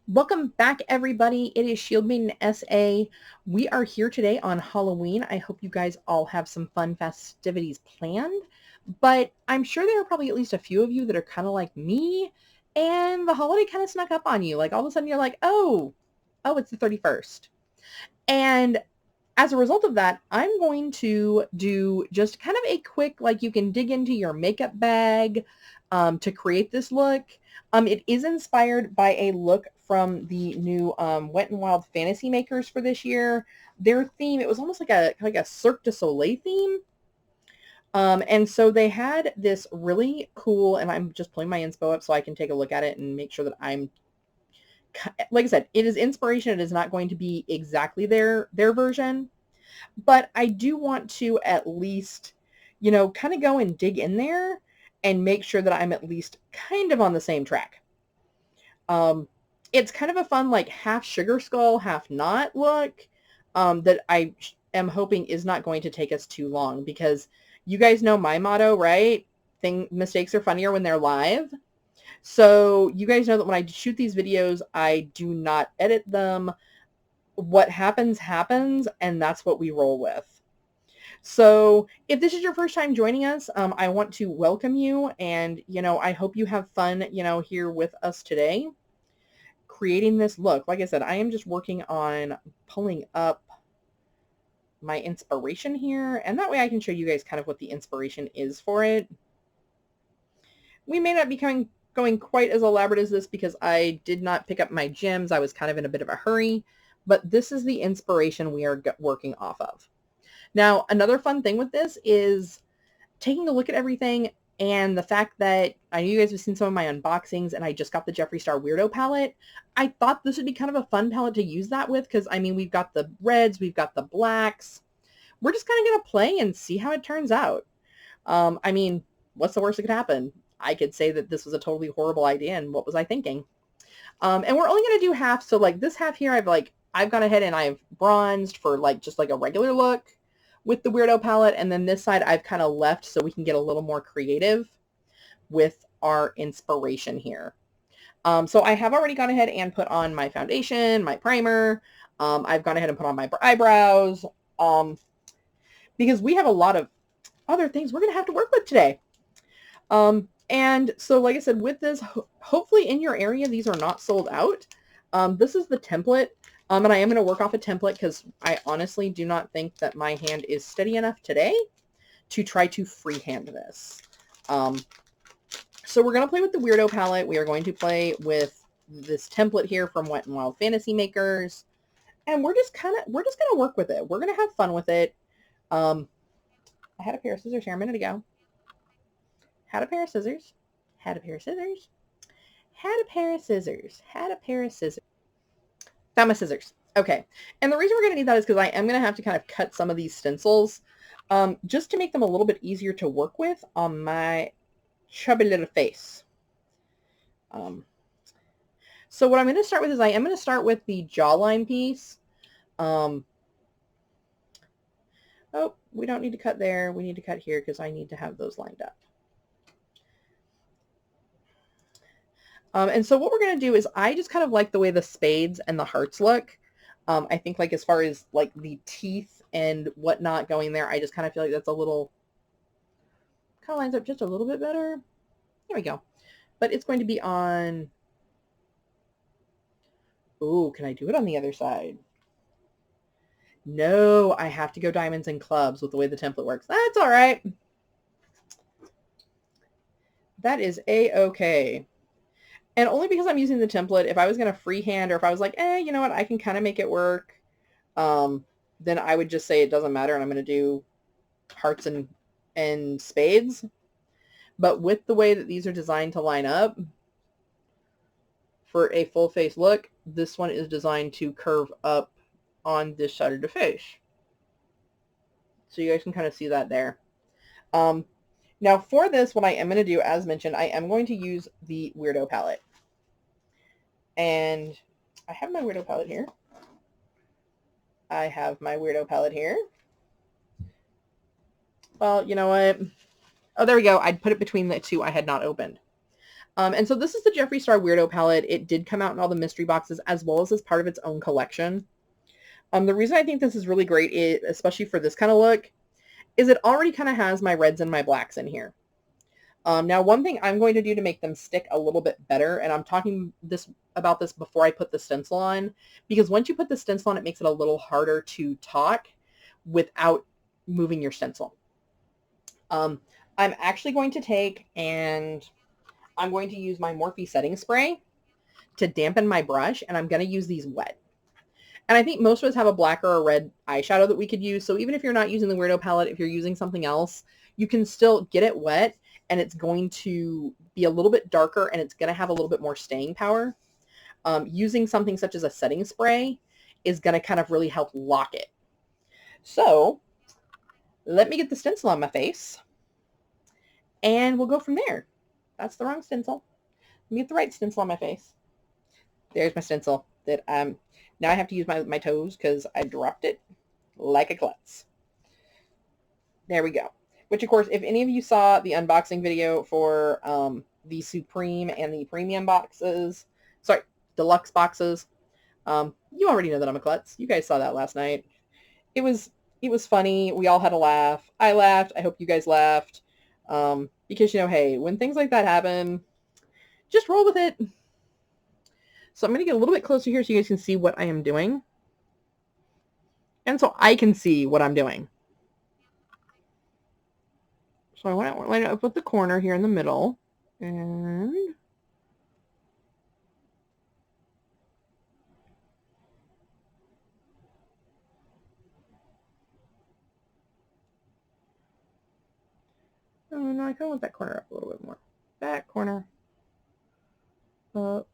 Welcome back, everybody. It is Shield Maiden SA. We are here today on Halloween. I hope you guys all have some fun festivities planned, but I'm sure there are probably at least a few of you that are kind of like me, and the holiday kind of snuck up on you. Like all of a sudden you're like, oh, it's the 31st. And as a result of that, I'm going to do just kind of a quick, like you can dig into your makeup bag to create this look. It is inspired by a look from the new Wet n Wild Fantasy Makers for this year. Their theme, it was almost like a Cirque du Soleil theme. And so they had this really cool, and I'm just pulling my inspo up so I can take a look at it and make sure that I'm, like I said, it is inspiration. It is not going to be exactly their version, but I do want to at least, kind of go and dig in there and make sure that I'm at least kind of on the same track. It's kind of a fun, like half sugar skull, half not look that I am hoping is not going to take us too long because you guys know my motto, right? Mistakes are funnier when they're live. So you guys know that when I shoot these videos, I do not edit them. What happens, happens, and that's what we roll with. So if this is your first time joining us, I want to welcome you, and, I hope you have fun, here with us today, creating this look. Like I said, I am just working on pulling up my inspiration here, and that way I can show you guys kind of what the inspiration is for it. We may not be going quite as elaborate as this because I did not pick up my gems. I was kind of in a bit of a hurry, but this is the inspiration we are working off of. Now, another fun thing with this is taking a look at everything, and the fact that I know you guys have seen some of my unboxings, and I just got the Jeffree Star Wierdo palette. I thought this would be kind of a fun palette to use that with because, I mean, we've got the reds, we've got the blacks. We're just kind of going to play and see how it turns out. I mean, what's the worst that could happen? I could say that this was a totally horrible idea, and what was I thinking? And we're only going to do half, so like this half here, I've gone ahead and I've bronzed for just like a regular look with the Weirdo palette, and then this side I've kind of left so we can get a little more creative with our inspiration here. So I have already gone ahead and put on my foundation, my primer. I've gone ahead and put on my eyebrows because we have a lot of other things we're going to have to work with today. And so, like I said, with this, hopefully in your area, these are not sold out. This is the template. And I am going to work off a template because I honestly do not think that my hand is steady enough today to try to freehand this. So we're going to play with the Weirdo palette. We are going to play with this template here from Wet n Wild Fantasy Makers. And we're just going to work with it. We're going to have fun with it. I had a pair of scissors here a minute ago. Had a pair of scissors. Had a pair of scissors. Had a pair of scissors. Had a pair of scissors. Found my scissors. Okay. And the reason we're going to need that is because I am going to have to kind of cut some of these stencils just to make them a little bit easier to work with on my chubby little face. So what I'm going to start with is I am going to start with the jawline piece. Oh, we don't need to cut there. We need to cut here because I need to have those lined up. And so what we're going to do is I just kind of like the way the spades and the hearts look. I think like as far as like the teeth and whatnot going there, I just kind of feel like that's a little, kind of lines up just a little bit better. There we go. But it's going to be on, ooh, can I do it on the other side? No, I have to go diamonds and clubs with the way the template works. That's all right. That is a-okay. And only because I'm using the template, if I was going to freehand or if I was like, you know what, I can kind of make it work, then I would just say it doesn't matter and I'm going to do hearts and spades. But with the way that these are designed to line up for a full face look, this one is designed to curve up on this side of the face. So you guys can kind of see that there. Now for this, what I am going to do, as mentioned, I am going to use the Weirdo palette. And I have my Weirdo palette here. I have my Weirdo palette here. Well, you know what? Oh, there we go. I'd put it between the two I had not opened. And so this is the Jeffree Star Wierdo palette. It did come out in all the mystery boxes as well as part of its own collection. The reason I think this is really great, especially for this kind of look, is it already kind of has my reds and my blacks in here. Now, one thing I'm going to do to make them stick a little bit better, and I'm talking about this before I put the stencil on, because once you put the stencil on, it makes it a little harder to talk without moving your stencil. I'm actually going to take and I'm going to use my Morphe setting spray to dampen my brush, and I'm going to use these wet. And I think most of us have a black or a red eyeshadow that we could use. So even if you're not using the Weirdo palette, if you're using something else, you can still get it wet and it's going to be a little bit darker and it's going to have a little bit more staying power. Using something such as a setting spray is going to kind of really help lock it. So let me get the stencil on my face and we'll go from there. That's the wrong stencil. Let me get the right stencil on my face. There's my stencil that now I have to use my toes because I dropped it like a klutz. There we go. Which, of course, if any of you saw the unboxing video for the Supreme and the Premium boxes, sorry, Deluxe boxes, you already know that I'm a klutz. You guys saw that last night. It was funny. We all had a laugh. I laughed. I hope you guys laughed. Because, you know, hey, when things like that happen, just roll with it. So I'm going to get a little bit closer here so you guys can see what I am doing. And so I can see what I'm doing. So I want to line it up with the corner here in the middle. And oh no, I kind of want that corner up a little bit more. That corner up.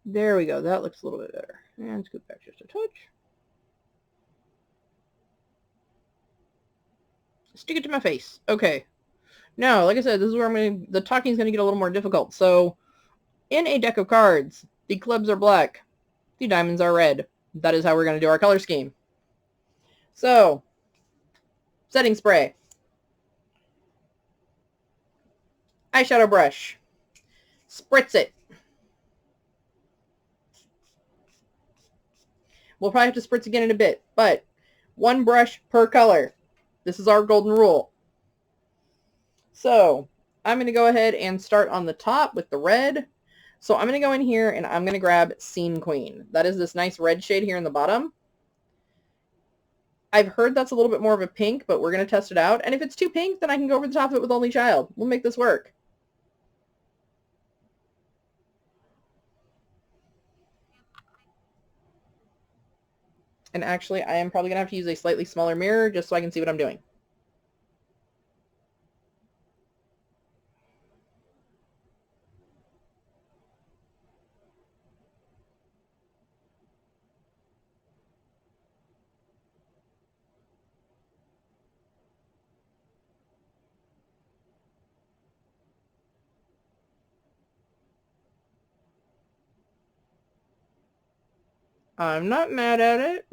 There we go. That looks a little bit better. And scoot back just a touch. Stick it to my face. Okay. Now, like I said, this is where the talking is going to get a little more difficult. So, in a deck of cards, the clubs are black, the diamonds are red. That is how we're going to do our color scheme. So, setting spray, eyeshadow brush, spritz it. We'll probably have to spritz again in a bit, but one brush per color. This is our golden rule. So I'm going to go ahead and start on the top with the red. So I'm going to go in here and I'm going to grab Scene Queen. That is this nice red shade here in the bottom. I've heard that's a little bit more of a pink, but we're going to test it out. And if it's too pink, then I can go over the top of it with Only Child. We'll make this work. And actually, I am probably going to have to use a slightly smaller mirror just so I can see what I'm doing. I'm not mad at it.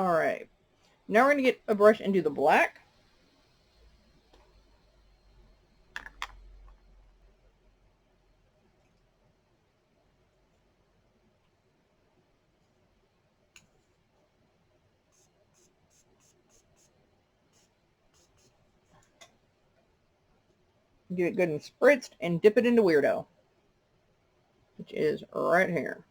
All right. Now we're going to get a brush and do the black. Get it good and spritzed and dip it into Weirdo, which is right here.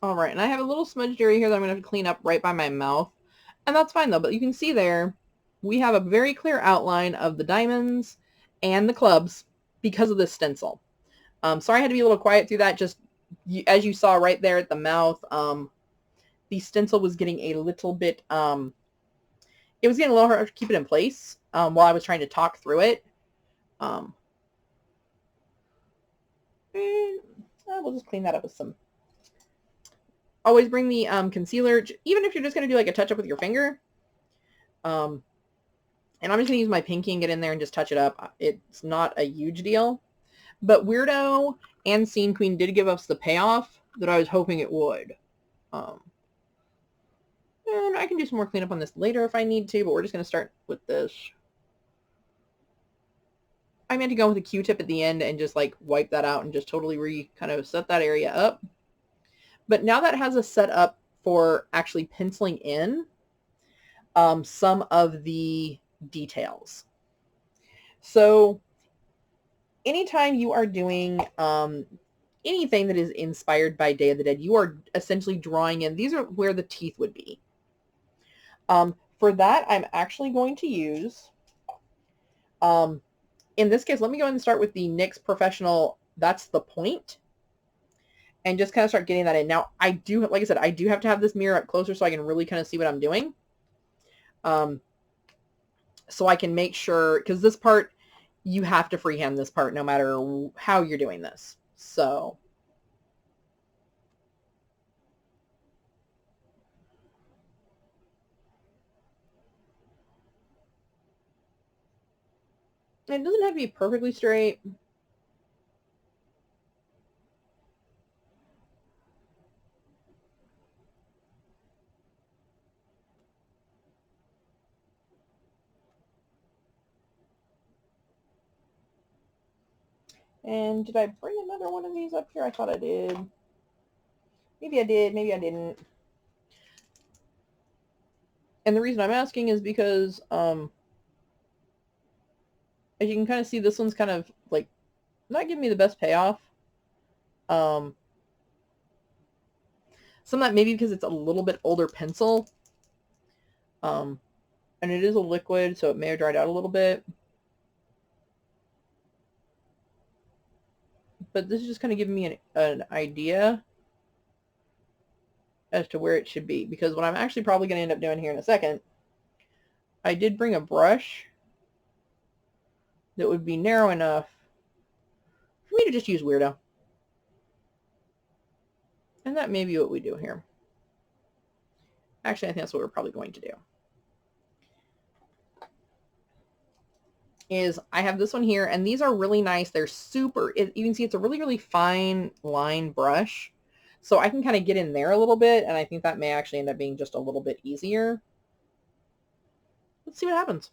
All right, and I have a little smudged area here that I'm going to have to clean up right by my mouth. And that's fine though, but you can see there, we have a very clear outline of the diamonds and the clubs because of this stencil. Sorry I had to be a little quiet through that. Just as you saw right there at the mouth, the stencil was getting a little bit, it was getting a little hard to keep it in place while I was trying to talk through it. And we'll just clean that up with some. Always bring the concealer, even if you're just going to do like a touch up with your finger. And I'm just going to use my pinky and get in there and just touch it up. It's not a huge deal. But Weirdo and Scene Queen did give us the payoff that I was hoping it would. And I can do some more cleanup on this later if I need to, but we're just going to start with this. I meant to go with a Q-tip at the end and just like wipe that out and just totally kind of set that area up. But now that has us set up for actually penciling in some of the details. So anytime you are doing anything that is inspired by Day of the Dead, you are essentially drawing in. These are where the teeth would be. For that, I'm actually going to use, in this case, let me go ahead and start with the NYX Professional, That's the Point. And just kind of start getting that in. Now, I do, like I said, I do have to have this mirror up closer so I can really kind of see what I'm doing. So I can make sure, because this part, you have to freehand this part no matter how you're doing this. So. It doesn't have to be perfectly straight. And did I bring another one of these up here? I thought I did. Maybe I did, maybe I didn't. And the reason I'm asking is because, as you can kind of see, this one's kind of like not giving me the best payoff. Some of that maybe because it's a little bit older pencil. And it is a liquid, so it may have dried out a little bit. But this is just kind of giving me an idea as to where it should be. Because what I'm actually probably going to end up doing here in a second, I did bring a brush that would be narrow enough for me to just use Weirdo. And that may be what we do here. Actually, I think that's what we're probably going to do. is I have this one here, and these are really nice. They're super, you can see it's a really, really fine line brush. So I can kind of get in there a little bit, and I think that may actually end up being just a little bit easier. Let's see what happens.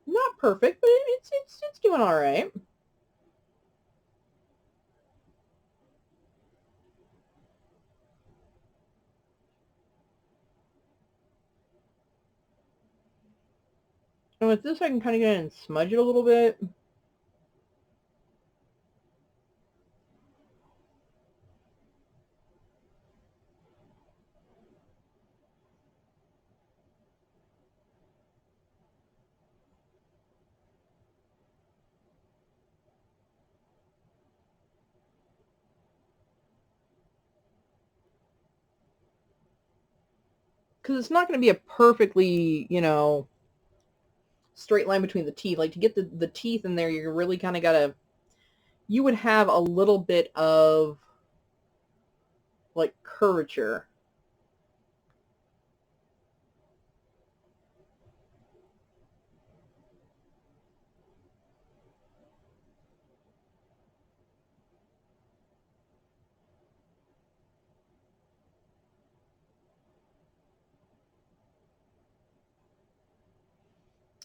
Not perfect, but it's doing all right. And with this, I can kind of get in and smudge it a little bit. Because it's not going to be a perfectly, you know, straight line between the teeth. Like to get the teeth in there, you're really kind of got to, you would have a little bit of like curvature.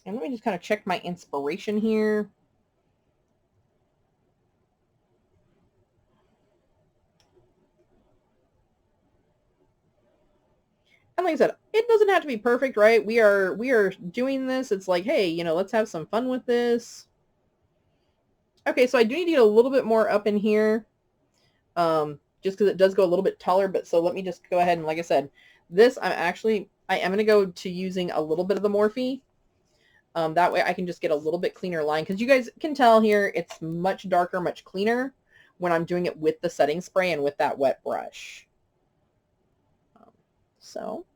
And let me just kind of check my inspiration here. And like I said, it doesn't have to be perfect, right? We are doing this. It's like, hey, you know, let's have some fun with this. Okay, so I do need to get a little bit more up in here. Just because it does go a little bit taller, but so let me just go ahead and, like I said, this I am going to go to using a little bit of the Morphe. That way I can just get a little bit cleaner line, because you guys can tell here it's much darker, much cleaner when I'm doing it with the setting spray and with that wet brush. So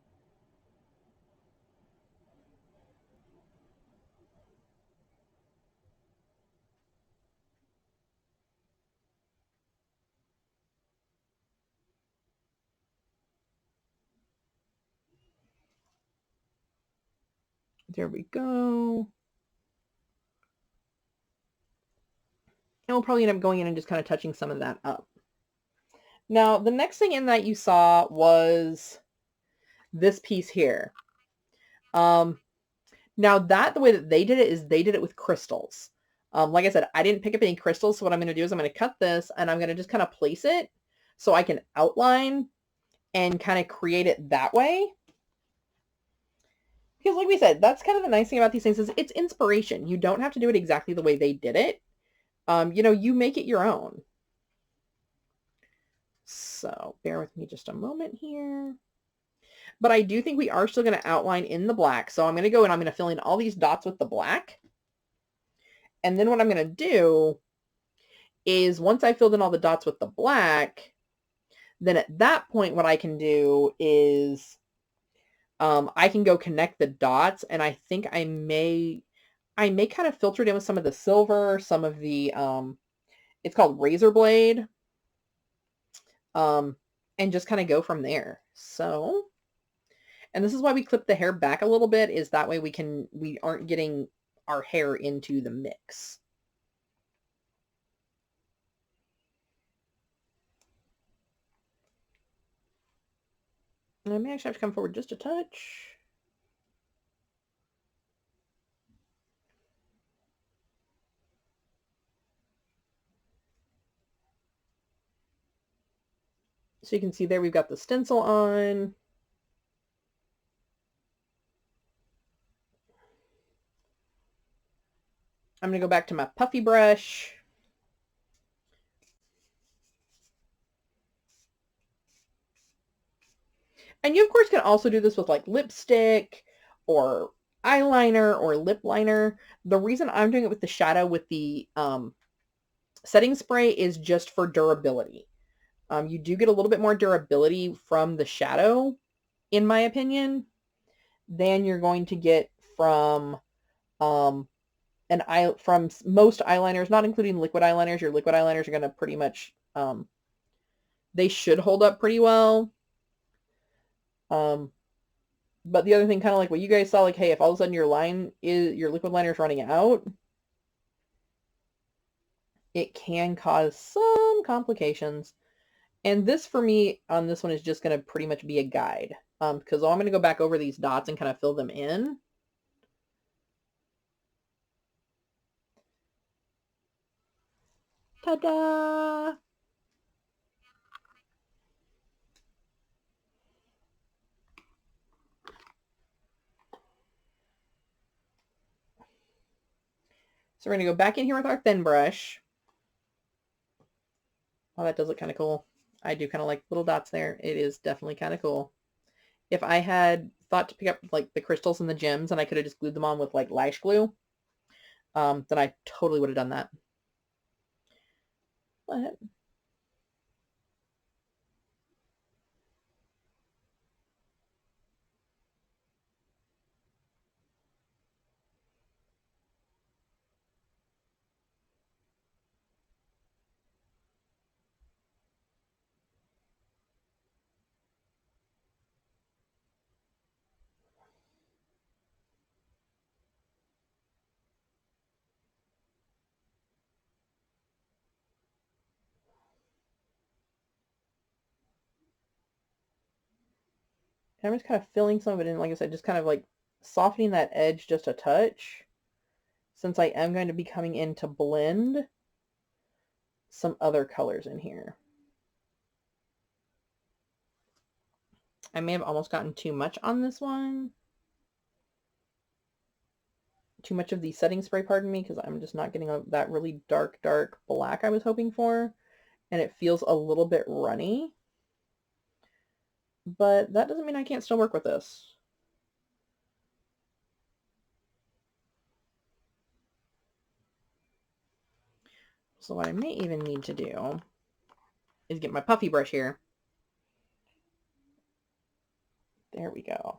there we go. And we'll probably end up going in and just kind of touching some of that up. Now, the next thing in that you saw was this piece here. Now that the way that they did it is they did it with crystals. Like I said, I didn't pick up any crystals. So what I'm going to do is I'm going to cut this and I'm going to just kind of place it so I can outline and kind of create it that way. Because like we said, that's kind of the nice thing about these things is it's inspiration. You don't have to do it exactly the way they did it. You know, you make it your own. So bear with me just a moment here. But I do think we are still going to outline in the black. So I'm going to go and I'm going to fill in all these dots with the black. And then what I'm going to do is once I filled in all the dots with the black, then at that point what I can do is I can go connect the dots, and I think I may kind of filter it in with some of the silver, some of the it's called razor blade, and just kind of go from there. So, and this is why we clip the hair back a little bit, is that way we aren't getting our hair into the mix. And I may actually have to come forward just a touch. So you can see there we've got the stencil on. I'm going to go back to my puffy brush. And you, of course, can also do this with like lipstick or eyeliner or lip liner. The reason I'm doing it with the shadow with the setting spray is just for durability. You do get a little bit more durability from the shadow in my opinion, than you're going to get from from most eyeliners, not including liquid eyeliners. Your liquid eyeliners are going to pretty much, they should hold up pretty well. But the other thing, kind of like what you guys saw, like, hey, if all of a sudden your liquid liner is running out, it can cause some complications. And this, for me, on this one is just going to pretty much be a guide. Because I'm going to go back over these dots and kind of fill them in. Ta-da! So we're going to go back in here with our thin brush. Oh, that does look kind of cool. I do kind of like little dots there. It is definitely kind of cool. If I had thought to pick up like the crystals and the gems and I could have just glued them on with like lash glue, then I totally would have done that. But I'm just kind of filling some of it in, like I said, just kind of like softening that edge just a touch, since I am going to be coming in to blend some other colors in here. I may have almost gotten too much on this one. Too much of the setting spray, pardon me, because I'm just not getting that really dark black I was hoping for. And it feels a little bit runny. But that doesn't mean I can't still work with this. So what I may even need to do is get my puffy brush here. There we go.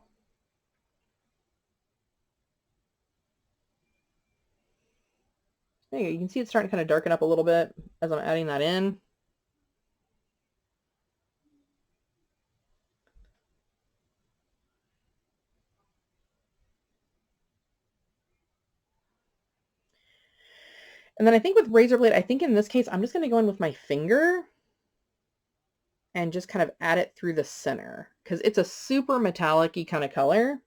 There you go. You can see it's starting to kind of darken up a little bit as I'm adding that in. And then I think with razor blade, I think in this case, I'm just going to go in with my finger and just kind of add it through the center, because it's a super metallic-y kind of color.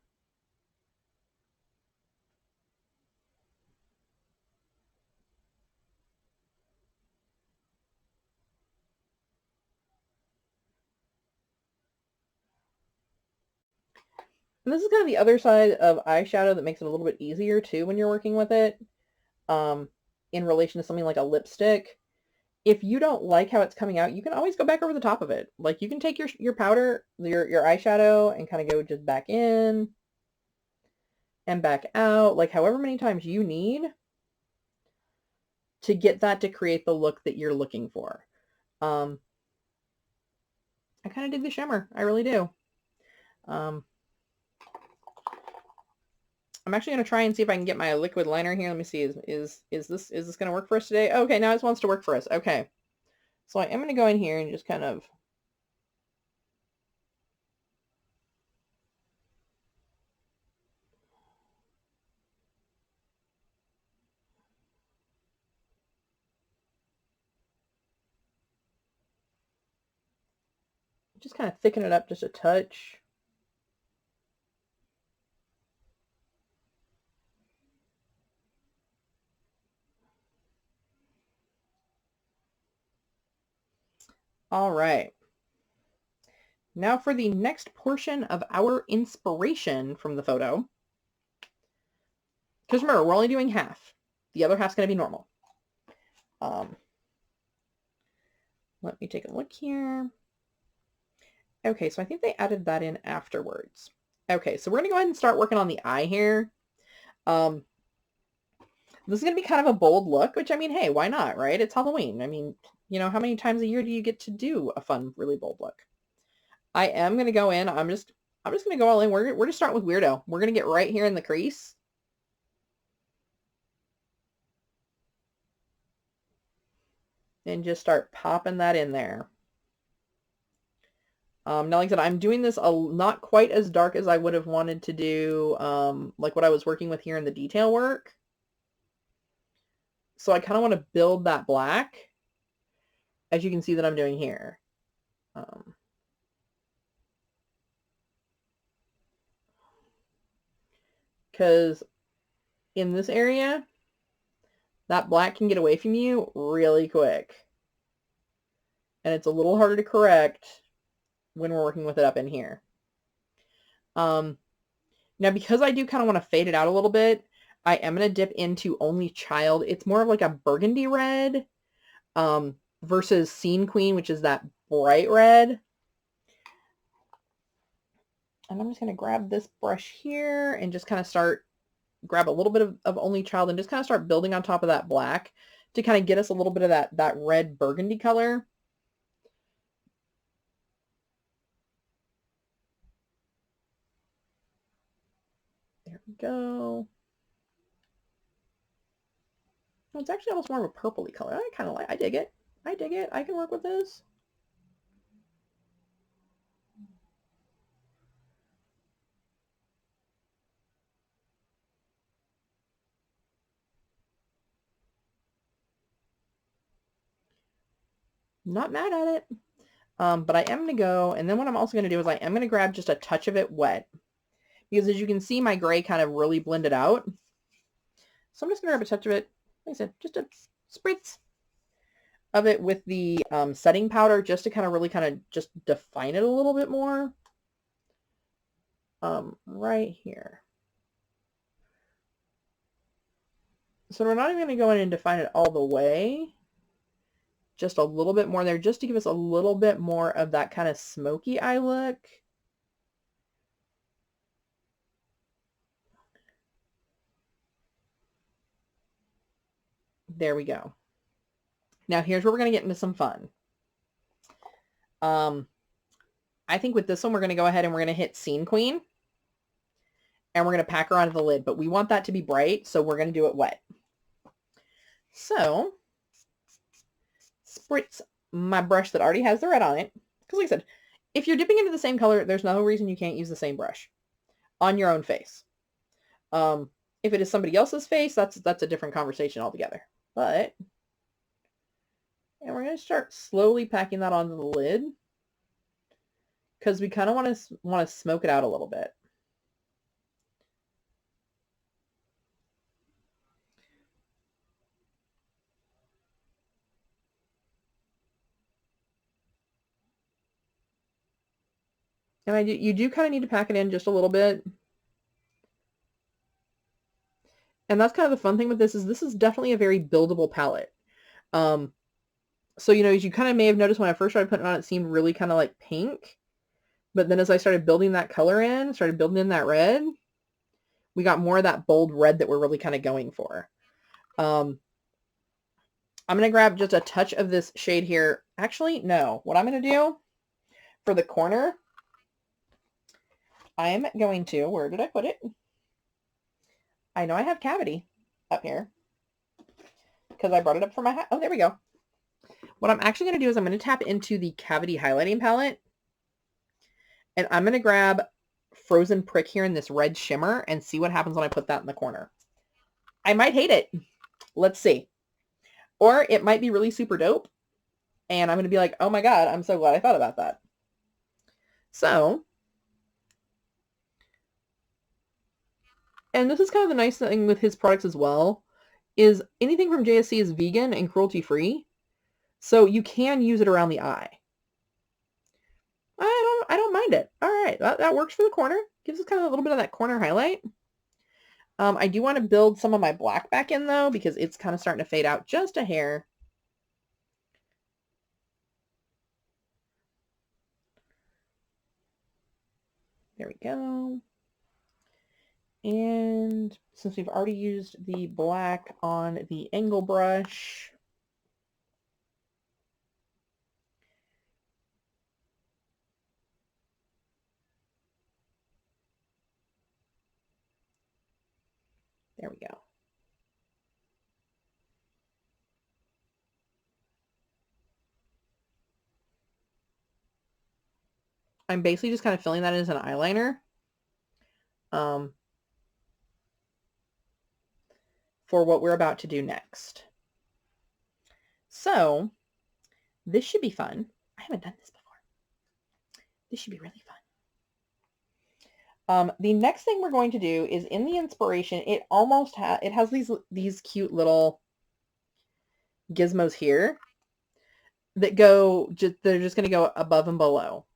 And this is kind of the other side of eyeshadow that makes it a little bit easier too when you're working with it, in relation to something like a lipstick. If you don't like how it's coming out, you can always go back over the top of it. Like, you can take your powder, your eyeshadow, and kind of go just back in and back out, like however many times you need to get that to create the look that you're looking for. I kind of dig the shimmer. I really do. I'm actually going to try and see if I can get my liquid liner here. Let me see. Is this going to work for us today? Okay, now it wants to work for us. Okay. So I am going to go in here and just kind of thicken it up just a touch. All right. Now for the next portion of our inspiration from the photo. Because remember, we're only doing half. The other half's going to be normal. Let me take a look here. Okay, so I think they added that in afterwards. Okay, so we're going to go ahead and start working on the eye here. This is going to be kind of a bold look, which, I mean, hey, why not, right? It's Halloween. I mean, you know, how many times a year do you get to do a fun, really bold look? I am going to go in. I'm just I'm just going to go all in. We're just starting with Weirdo. We're going to get right here in the crease. And just start popping that in there. Now, like I said, I'm doing this not quite as dark as I would have wanted to do, like what I was working with here in the detail work. So I kind of want to build that black, as you can see that I'm doing here. Because in this area, that black can get away from you really quick. And it's a little harder to correct when we're working with it up in here. Now, because I do kind of want to fade it out a little bit, I am going to dip into Only Child. It's more of like a burgundy red versus Scene Queen, which is that bright red. And I'm just going to grab this brush here and just kind of grab a little bit of Only Child and just kind of start building on top of that black to kind of get us a little bit of that red burgundy color. There we go. Well, it's actually almost more of a purpley color. I kind of like, I dig it. I dig it. I can work with this. Not mad at it. But I am going to go, and then what I'm also going to do is I am going to grab just a touch of it wet. Because as you can see, my gray kind of really blended out. So I'm just going to grab a touch of it, like I said, just a spritz of it with the setting powder, just to kind of just define it a little bit more. Right here. So we're not even going to go in and define it all the way. Just a little bit more there, just to give us a little bit more of that kind of smoky eye look. There we go. Now here's where we're going to get into some fun. I think with this one, we're going to go ahead and we're going to hit Scene Queen. And we're going to pack her onto the lid. But we want that to be bright, so we're going to do it wet. So, spritz my brush that already has the red on it. Because like I said, if you're dipping into the same color, there's no reason you can't use the same brush on your own face. If it is somebody else's face, that's a different conversation altogether. And we're going to start slowly packing that onto the lid. Because we kind of want to smoke it out a little bit. And you do kind of need to pack it in just a little bit. And that's kind of the fun thing with this is definitely a very buildable palette. So, you know, as you kind of may have noticed when I first started putting it on, it seemed really kind of like pink. But then as I started building that color in, started building in that red, we got more of that bold red that we're really kind of going for. I'm going to grab just a touch of this shade here. Actually, no. What I'm going to do for the corner, I'm going to, where did I put it? I know I have Cavity up here because I brought it up for my hat. Oh, there we go. What I'm actually going to do is I'm going to tap into the Cavity highlighting palette. And I'm going to grab Frozen Prick here in this red shimmer and see what happens when I put that in the corner. I might hate it. Let's see. Or it might be really super dope. And I'm going to be like, oh my God, I'm so glad I thought about that. So, and this is kind of the nice thing with his products as well, is anything from JSC is vegan and cruelty free. So you can use it around the eye. I don't mind it. All right, that works for the corner. Gives us kind of a little bit of that corner highlight. I do want to build some of my black back in though, because it's kind of starting to fade out just a hair. There we go. And since we've already used the black on the angle brush, There we go. I'm basically just kind of filling that as an eyeliner. For what we're about to do next. So this should be fun. I haven't done this before. This should be really fun. The next thing we're going to do is in the inspiration, it almost it has these cute little gizmos here that they're just going to go above and below.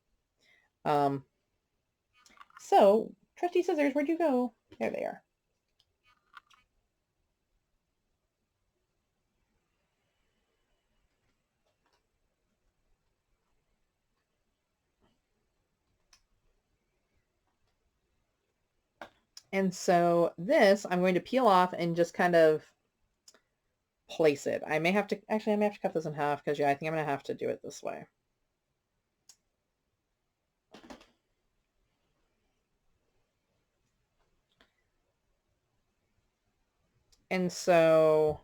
So trusty scissors, where'd you go? There they are. And so this, I'm going to peel off and just kind of place it. I may have to cut this in half because, yeah, I think I'm going to have to do it this way. And so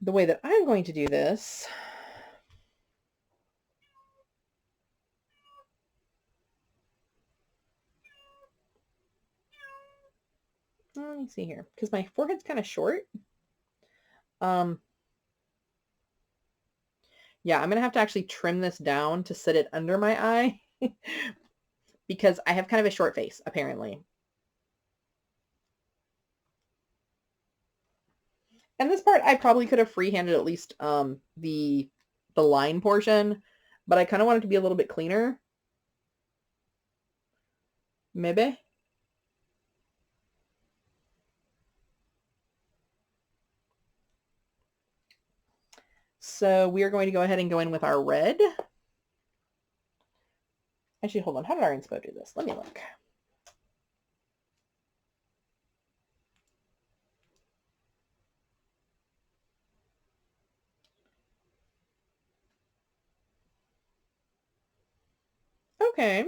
the way that I'm going to do this, let me see here, because my forehead's kind of short. Yeah, I'm going to have to actually trim this down to sit it under my eye because I have kind of a short face, apparently. And this part, I probably could have freehanded at least the line portion, but I kind of want it to be a little bit cleaner. Maybe. So we are going to go ahead and go in with our red. Actually, hold on. How did our inspo do this? Let me look. Okay.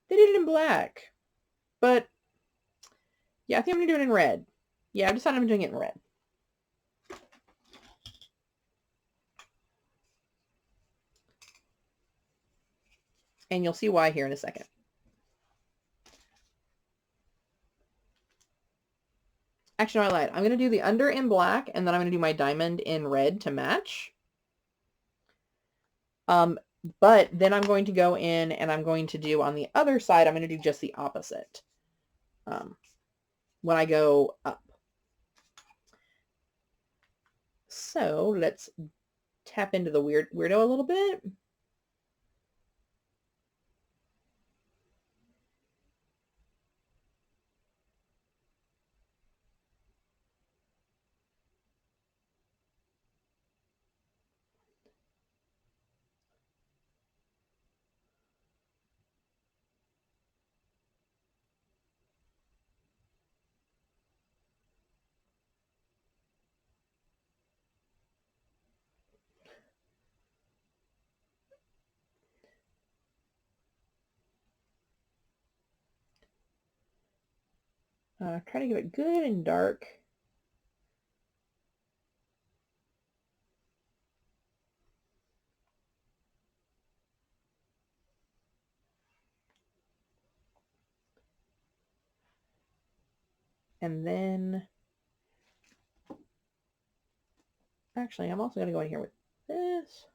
They did it in black. But, yeah, I think I'm going to do it in red. Yeah, I decided I'm doing it in red. And you'll see why here in a second. Actually, no, I lied. I'm going to do the under in black, and then I'm going to do my diamond in red to match. But then I'm going to go in and I'm going to do on the other side, I'm going to do just the opposite when I go up. So let's tap into the weirdo a little bit. Try to give it good and dark. And then, actually, I'm also going to go in here with this.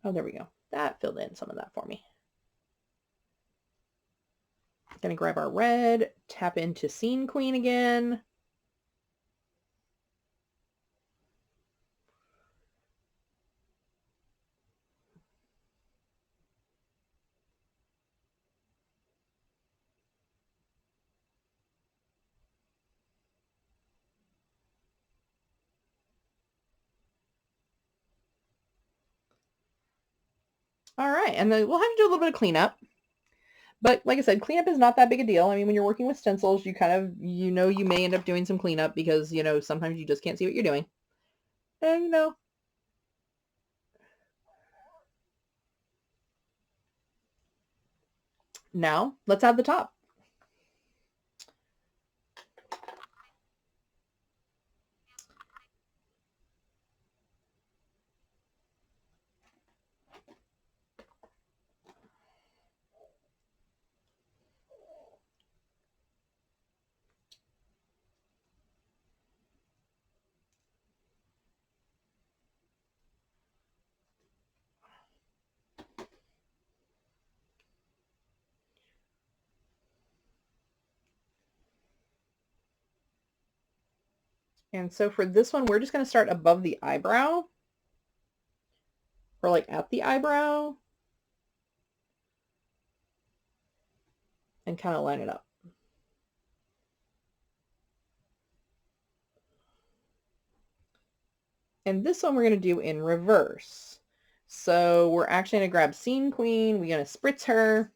Oh, there we go. That filled in some of that for me. Gonna grab our red, tap into Scene Queen again. All right, and then we'll have to do a little bit of cleanup. But like I said, cleanup is not that big a deal. I mean, when you're working with stencils, you kind of, you may end up doing some cleanup because, sometimes you just can't see what you're doing. And, Now, let's add the top. And so for this one, we're just going to start above the eyebrow, or like at the eyebrow, and kind of line it up. And this one we're going to do in reverse. So we're actually going to grab Scene Queen. We're going to spritz her.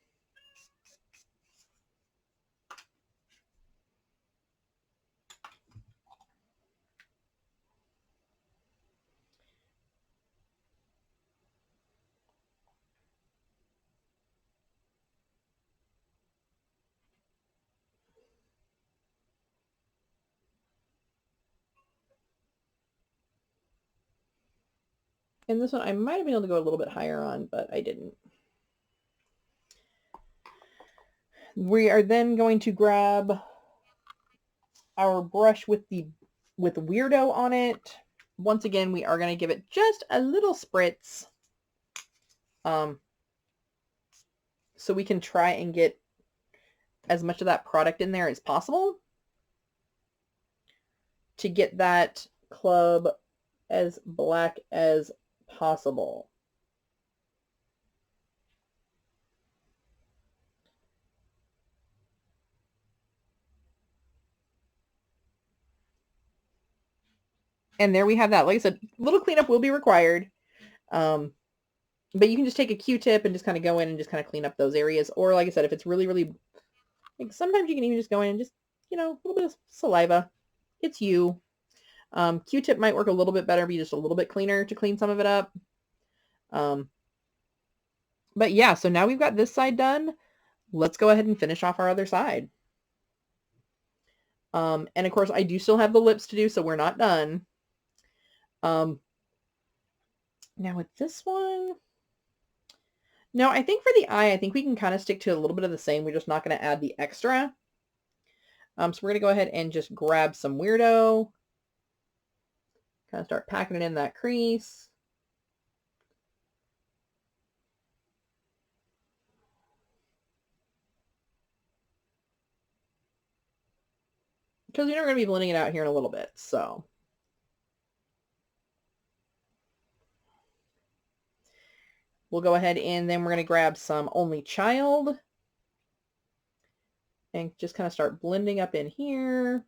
And this one I might have been able to go a little bit higher on, but I didn't. We are then going to grab our brush with Weirdo on it. Once again, we are going to give it just a little spritz. So we can try and get as much of that product in there as possible to get that club as black as possible. And there we have that. Like I said, a little cleanup will be required. But you can just take a Q-tip and just kind of go in and just kind of clean up those areas. Or like I said, if it's really, really, like sometimes you can even just go in and just, you know, a little bit of saliva. It's you. Q-tip might work a little bit better, be just a little bit cleaner to clean some of it up. But yeah, so now we've got this side done. Let's go ahead and finish off our other side. And of course, I do still have the lips to do, so we're not done. Now with this one, no, I think for the eye, I think we can kind of stick to a little bit of the same. We're just not going to add the extra. So we're going to go ahead and just grab some Weirdo. Kind of start packing it in that crease. Because we're going to be blending it out here in a little bit, so. We'll go ahead and then we're going to grab some Only Child. And just kind of start blending up in here.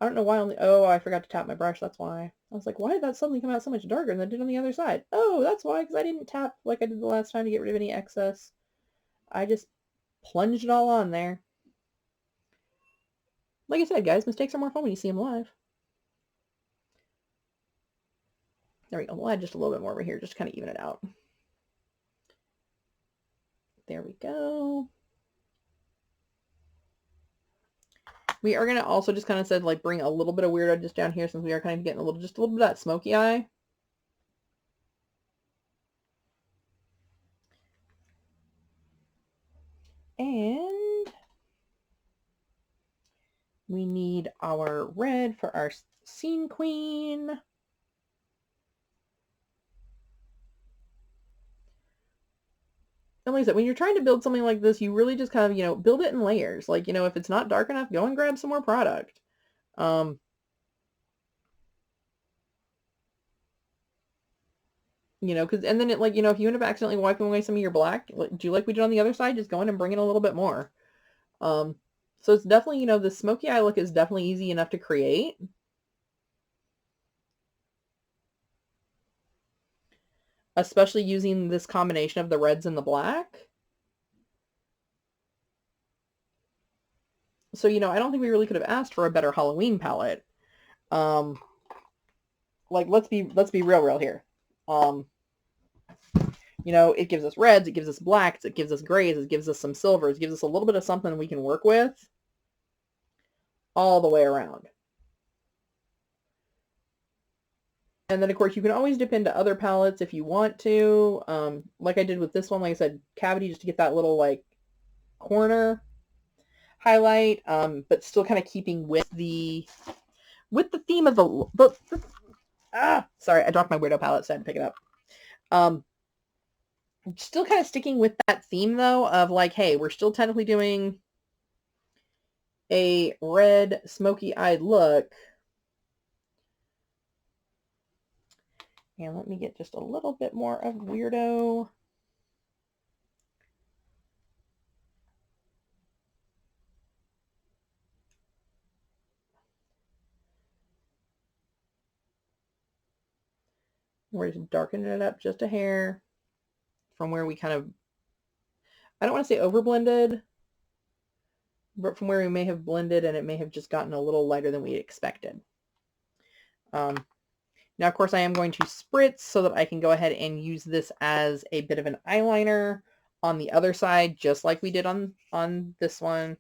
I don't know why oh, I forgot to tap my brush, that's why. I was like, why did that suddenly come out so much darker than it did on the other side? Oh, that's why, because I didn't tap like I did the last time to get rid of any excess. I just plunged it all on there. Like I said, guys, mistakes are more fun when you see them live. There we go. We'll add just a little bit more over here, just to kind of even it out. There we go. We are going to also just kind of said, like, bring a little bit of Weirdo just down here, since we are kind of getting just a little bit of that smoky eye. And we need our red for our Scene Queen. And like I said, when you're trying to build something like this, you really just kind of, you know, build it in layers. Like, you know, if it's not dark enough, go and grab some more product. You know, because, and then it, like, you know, if you end up accidentally wiping away some of your black, like, do like we did on the other side, just go in and bring in a little bit more. So it's definitely, you know, the smoky eye look is definitely easy enough to create. Especially using this combination of the reds and the black. So, you know, I don't think we really could have asked for a better Halloween palette. Like, let's be real here. You know, it gives us reds, it gives us blacks, it gives us grays, it gives us some silvers, it gives us a little bit of something we can work with all the way around. And then, of course, you can always dip into other palettes if you want to. Like I did with this one, like I said, cavity, just to get that little, like, corner highlight, but still kind of keeping with the theme of sorry, I dropped my Weirdo palette, so I had to pick it up. Still kind of sticking with that theme, though, of, like, hey, we're still technically doing a red, smoky-eyed look. And let me get just a little bit more of Weirdo. We're just darkening it up just a hair from where we kind of, I don't want to say overblended, but from where we may have blended and it may have just gotten a little lighter than we expected. Now, of course, I am going to spritz so that I can go ahead and use this as a bit of an eyeliner on the other side, just like we did on this one.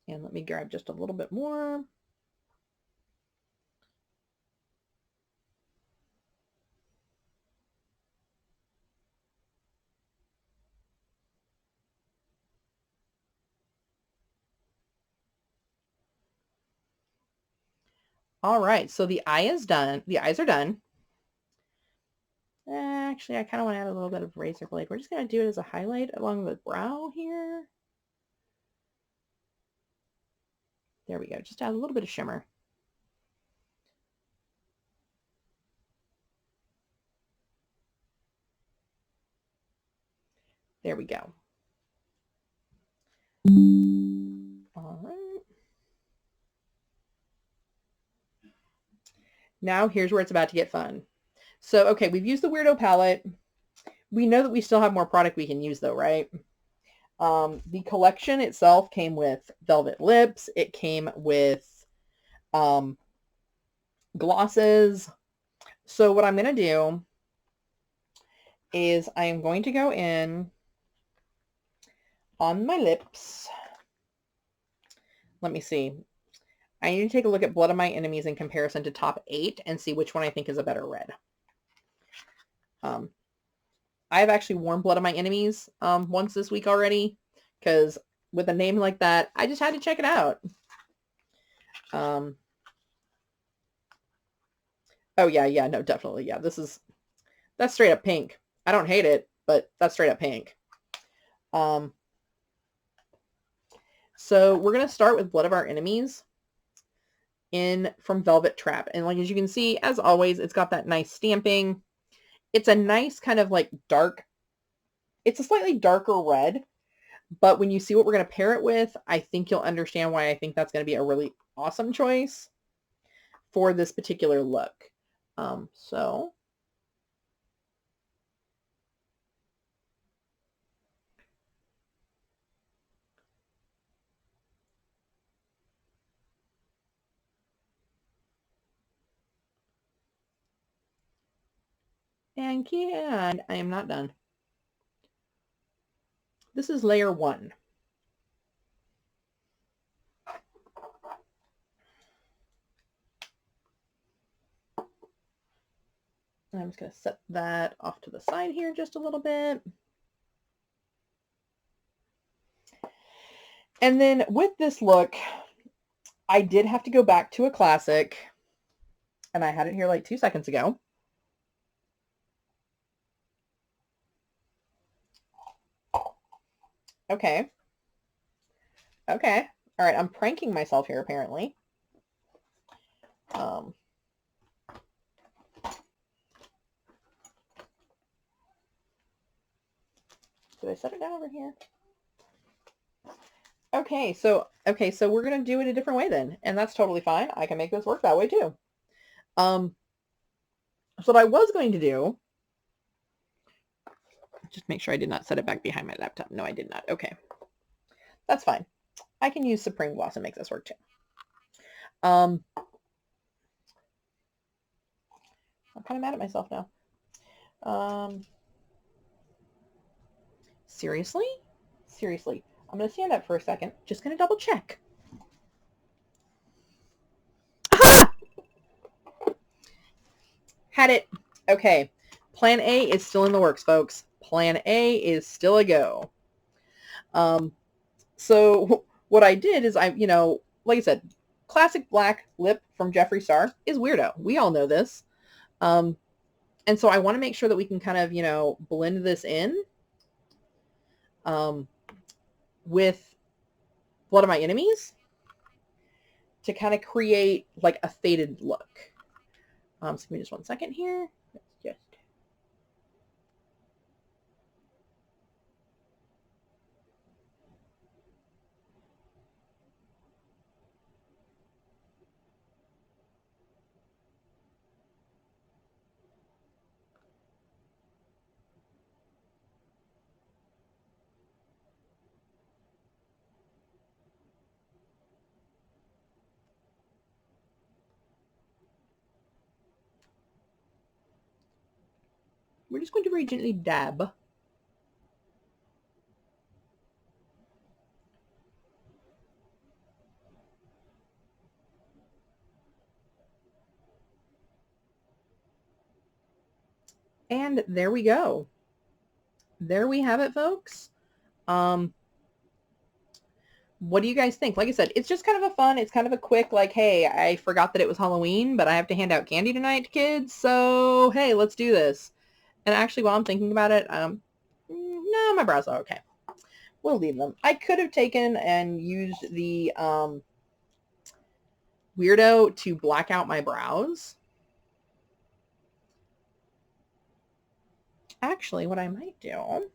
And let me grab just a little bit more. All right, so the eye is done. The eyes are done. Actually, I kind of want to add a little bit of razor blade. We're just going to do it as a highlight along the brow here. There we go. Just add a little bit of shimmer. There we go. All right. Now here's where it's about to get fun. So, okay, we've used the Weirdo palette. We know that we still have more product we can use though, right? The collection itself came with velvet lips. It came with glosses. So what I'm going to do is I am going to go in on my lips. Let me see. I need to take a look at Blood of My Enemies in comparison to top 8 and see which one I think is a better red. I've actually worn Blood of My Enemies once this week already, because with a name like that, I just had to check it out. Oh yeah, no, definitely, yeah. That's straight up pink. I don't hate it, but that's straight up pink. So we're gonna start with Blood of Our Enemies from Velvet Trap, and like as you can see, as always, it's got that nice stamping. It's a nice kind of like dark, it's a slightly darker red, but when you see what we're going to pair it with, I think you'll understand why I think that's going to be a really awesome choice for this particular look. So and I am not done. This is layer 1. I'm just going to set that off to the side here just a little bit. And then with this look, I did have to go back to a classic, and I had it here like 2 seconds ago. Okay. Okay. All right, I'm pranking myself here, apparently. Did I set it down over here? Okay, so we're going to do it a different way then, and that's totally fine. I can make this work that way too. So what I was going to do, just make sure I did not set it back behind my laptop. No, I did not. Okay. That's fine. I can use Supreme Gloss and make this work too. I'm kind of mad at myself now. Seriously? Seriously. I'm going to stand up for a second. Just going to double check. Aha! Had it. Okay. Plan A is still in the works, folks. Plan A is still a go. So what I did is like I said, classic black lip from Jeffree Star is weirdo. We all know this. And so I want to make sure that we can kind of, blend this in with Blood of My Enemies to kind of create like a faded look. So give me just 1 second here. Let's just... We're just going to very gently dab. And there we go. There we have it, folks. What do you guys think? Like I said, it's just kind of a fun, it's kind of a quick, like, hey, I forgot that it was Halloween, but I have to hand out candy tonight to kids, so hey, let's do this. And actually, while I'm thinking about it, no, my brows are okay. We'll leave them. I could have taken and used the Weirdo to black out my brows. Actually, what I might do...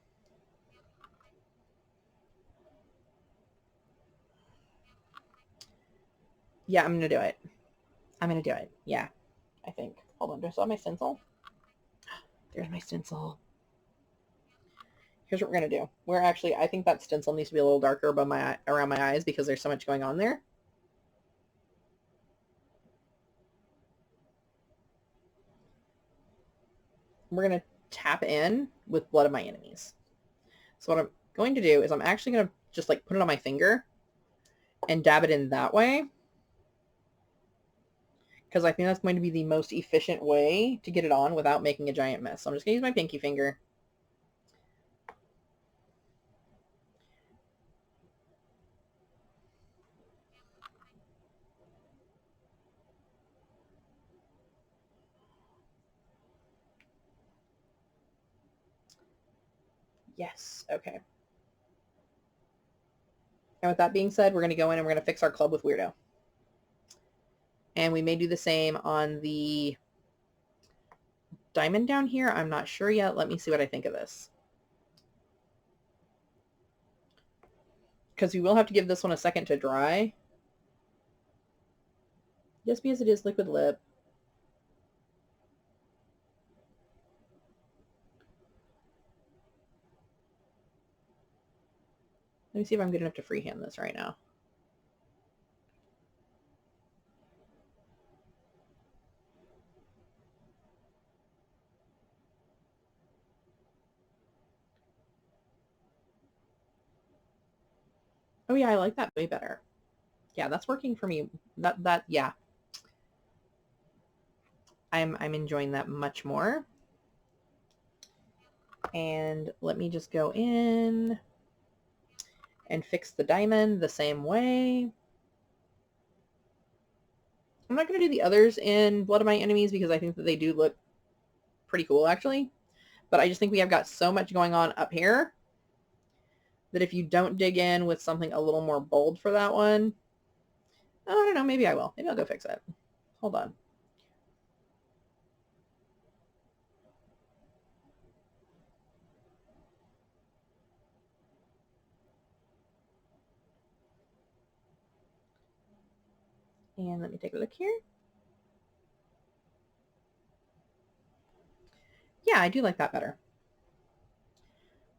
Yeah, I'm going to do it. I'm going to do it. Yeah, I think. Hold on, do I still have my stencil? There's my stencil. Here's what we're going to do. We're actually, I think that stencil needs to be a little darker above around my eyes because there's so much going on there. We're going to tap in with Blood of My Enemies. So what I'm going to do is I'm actually going to just like put it on my finger and dab it in that way, because I think that's going to be the most efficient way to get it on without making a giant mess. So I'm just going to use my pinky finger. Yes. Okay. And with that being said, we're going to go in and we're going to fix our club with Weirdo. And we may do the same on the diamond down here. I'm not sure yet. Let me see what I think of this. Because we will have to give this one a second to dry. Just because it is liquid lip. Let me see if I'm good enough to freehand this right now. Oh yeah, I like that way better. Yeah, that's working for me. Yeah. I'm enjoying that much more. And let me just go in and fix the diamond the same way. I'm not going to do the others in Blood of My Enemies because I think that they do look pretty cool actually. But I just think we have got so much going on up here that if you don't dig in with something a little more bold for that one, I don't know, maybe I will. Maybe I'll go fix it. Hold on. And let me take a look here. Yeah, I do like that better.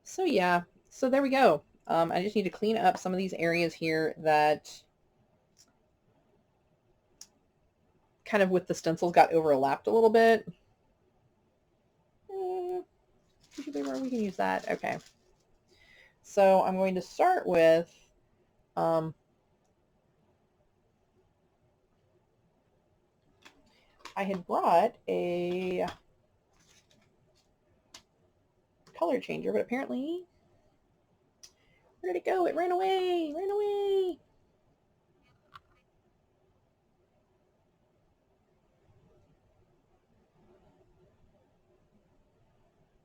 So yeah, so there we go. I just need to clean up some of these areas here that kind of with the stencils got overlapped a little bit. We can use that. Okay. So I'm going to start with I had brought a color changer, but apparently, where did it go? It ran away, ran away.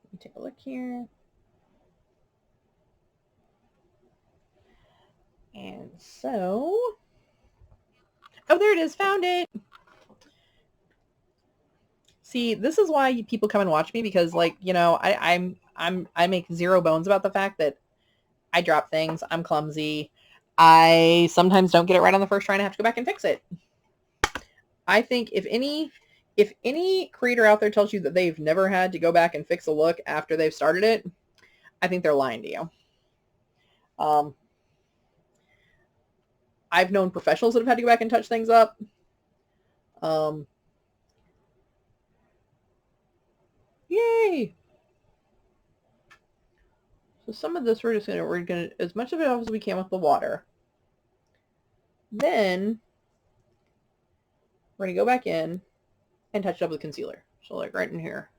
Let me take a look here. And so, oh, there it is, found it. See, this is why people come and watch me because, like, you know, I make zero bones about the fact that I drop things. I'm clumsy. I sometimes don't get it right on the first try and I have to go back and fix it. I think if any creator out there tells you that they've never had to go back and fix a look after they've started it, I think they're lying to you. I've known professionals that have had to go back and touch things up. Yay! So some of this we're gonna as much of it off as we can with the water. Then we're gonna go back in and touch it up with concealer. So like right in here.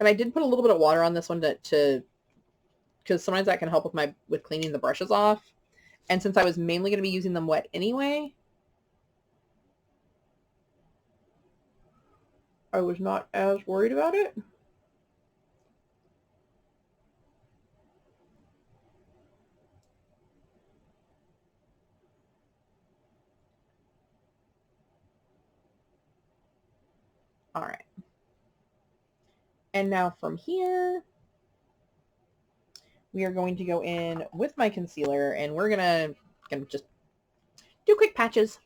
And I did put a little bit of water on this one to because sometimes that can help with cleaning the brushes off. And since I was mainly going to be using them wet anyway, I was not as worried about it. All right. And now from here, we are going to go in with my concealer and we're gonna just do quick patches.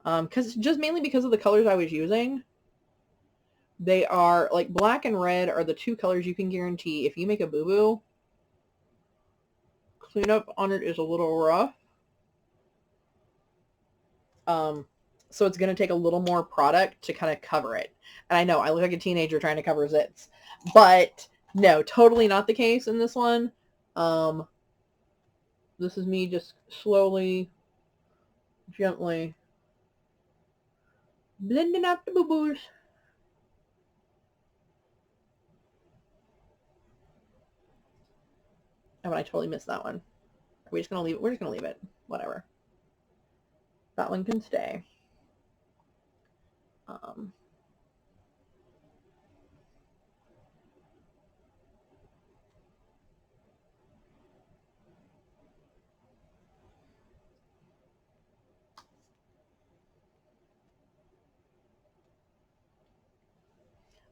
Because just mainly because of the colors I was using, they are like black and red are the two colors you can guarantee if you make a boo-boo, cleanup on it is a little rough. So it's going to take a little more product to kind of cover it. And I know I look like a teenager trying to cover zits, but no, totally not the case in this one. This is me just slowly, gently blending out the boo-boos. Oh, and I totally missed that one. Are we just going to leave it? We're just going to leave it. Whatever. That one can stay.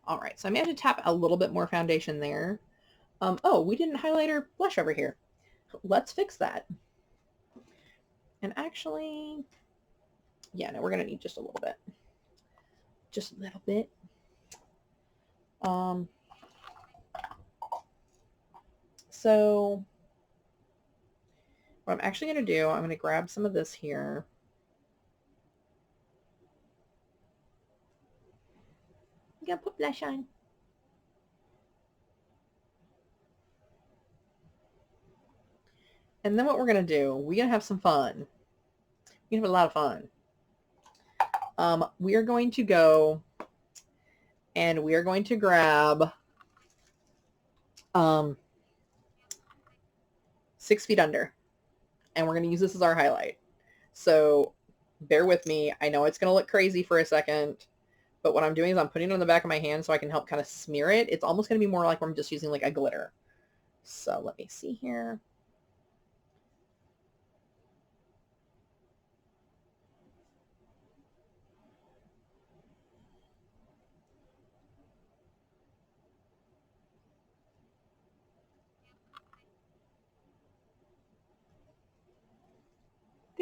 All right, so I may have to tap a little bit more foundation there. Oh, we didn't highlight our blush over here. Let's fix that. And actually, yeah, no, we're going to need just a little bit. Just a little bit. So what I'm actually going to do, I'm going to grab some of this here. I'm going to put blush on. And then what we're going to do, we're going to have some fun. We're going to have a lot of fun. We are going to go and we are going to grab 6 Feet Under. And we're going to use this as our highlight. So bear with me. I know it's going to look crazy for a second. But what I'm doing is I'm putting it on the back of my hand so I can help kind of smear it. It's almost going to be more like I'm just using like a glitter. So let me see here.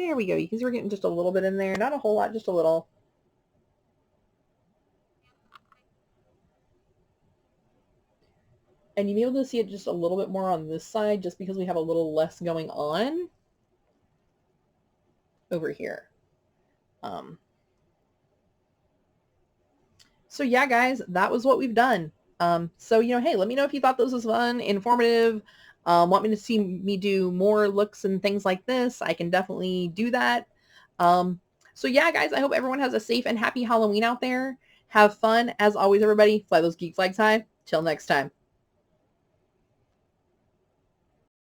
There we go. You can see we're getting just a little bit in there. Not a whole lot, just a little. And you'll be able to see it just a little bit more on this side just because we have a little less going on over here. So yeah, guys, that was what we've done. So, you know, hey, let me know if you thought this was fun, informative, want me to see me do more looks and things like this. I can definitely do that. So yeah, guys, I hope everyone has a safe and happy Halloween out there. Have fun. As always, everybody, fly those geek flags high. Till next time.